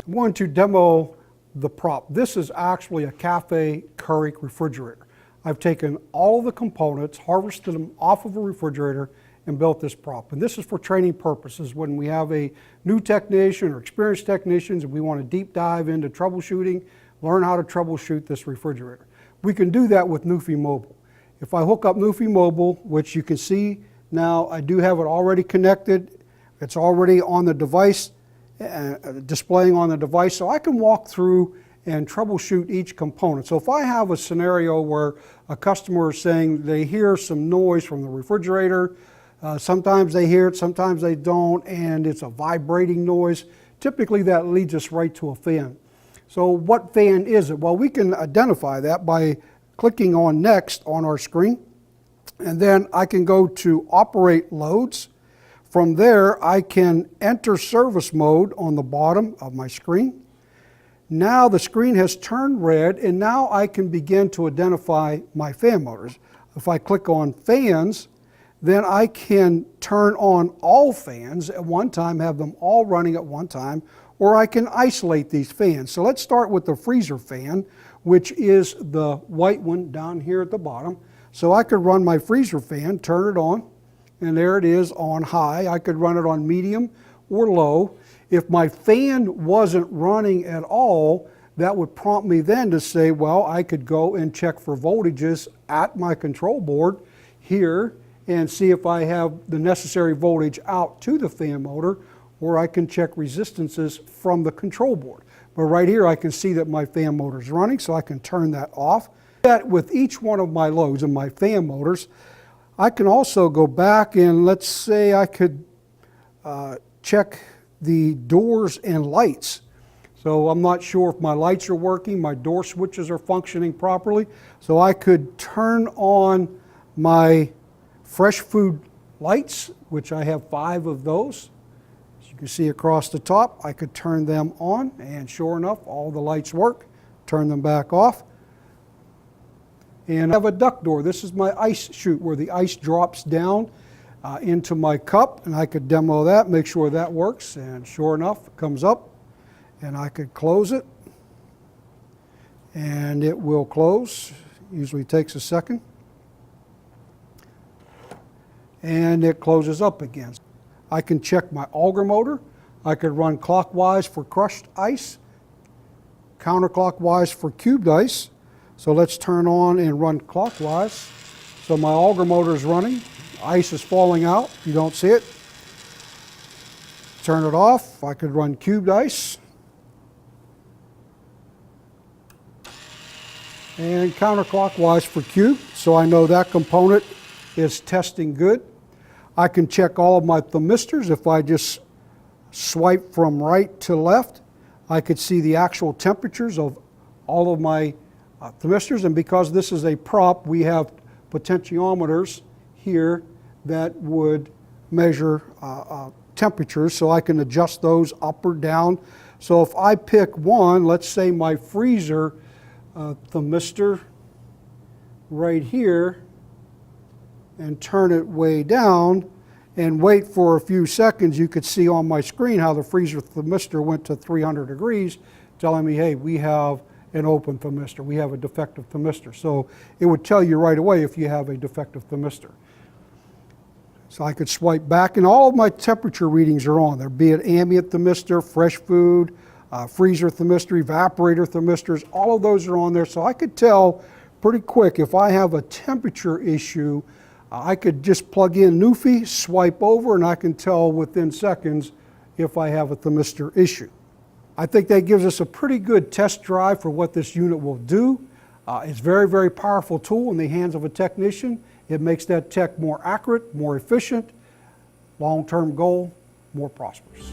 I'm going to demo the prop. This is actually a cafe Keurig refrigerator. I've taken all the components, harvested them off of a refrigerator, and built this prop. And this is for training purposes. When we have a new technician or experienced technicians and we want to deep dive into troubleshooting, learn how to troubleshoot this refrigerator. We can do that with NewFI Mobile. If I hook up NewFI Mobile, which you can see now, I do have it already connected. It's already on the device, displaying on the device, so I can walk through and troubleshoot each component. So if I have a scenario where a customer is saying they hear some noise from the refrigerator, sometimes they hear it, sometimes they don't, and it's a vibrating noise, typically that leads us right to a fan. So what fan is it? Well, we can identify that by clicking on Next on our screen, and then I can go to Operate Loads. From there, I can enter service mode on the bottom of my screen. Now the screen has turned red, and now I can begin to identify my fan motors. If I click on Fans, then I can turn on all fans at one time, have them all running at one time, or I can isolate these fans. So let's start with the freezer fan, which is the white one down here at the bottom. So I could run my freezer fan, turn it on, and there it is on high. I could run it on medium or low. If my fan wasn't running at all, that would prompt me then to say, well, I could go and check for voltages at my control board here and see if I have the necessary voltage out to the fan motor, or I can check resistances from the control board. But right here I can see that my fan motor is running, so I can turn that off. With each one of my loads and my fan motors, I can also go back and let's say I could check the doors and lights. So I'm not sure if my lights are working, my door switches are functioning properly. So I could turn on my fresh food lights, which I have 5 of those. As you can see across the top, I could turn them on, and sure enough, all the lights work. Turn them back off. And I have a duct door. This is my ice chute where the ice drops down into my cup, and I could demo that, make sure that works, and sure enough, it comes up, and I could close it, and it will close. Usually takes a second. And it closes up again. I can check my auger motor. I could run clockwise for crushed ice, counterclockwise for cubed ice. So let's turn on and run clockwise. So my auger motor is running. Ice is falling out. You don't see it. Turn it off. I could run cubed ice. And counterclockwise for cube. So I know that component is testing good. I can check all of my thermistors. If I just swipe from right to left, I could see the actual temperatures of all of my thermistors. And because this is a prop, we have potentiometers here that would measure temperatures, so I can adjust those up or down. So if I pick one, let's say my freezer thermistor right here, and turn it way down and wait for a few seconds, you could see on my screen how the freezer thermistor went to 300 degrees, telling me, hey, we have an open thermistor, we have a defective thermistor. So it would tell you right away if you have a defective thermistor. So I could swipe back, and all of my temperature readings are on there, be it ambient thermistor, fresh food, freezer thermistor, evaporator thermistors, all of those are on there. So I could tell pretty quick if I have a temperature issue. I could just plug in NewFI, swipe over, and I can tell within seconds if I have a thermistor issue. I think that gives us a pretty good test drive for what this unit will do. It's a very, very powerful tool in the hands of a technician. It makes that tech more accurate, more efficient, long-term goal, more prosperous.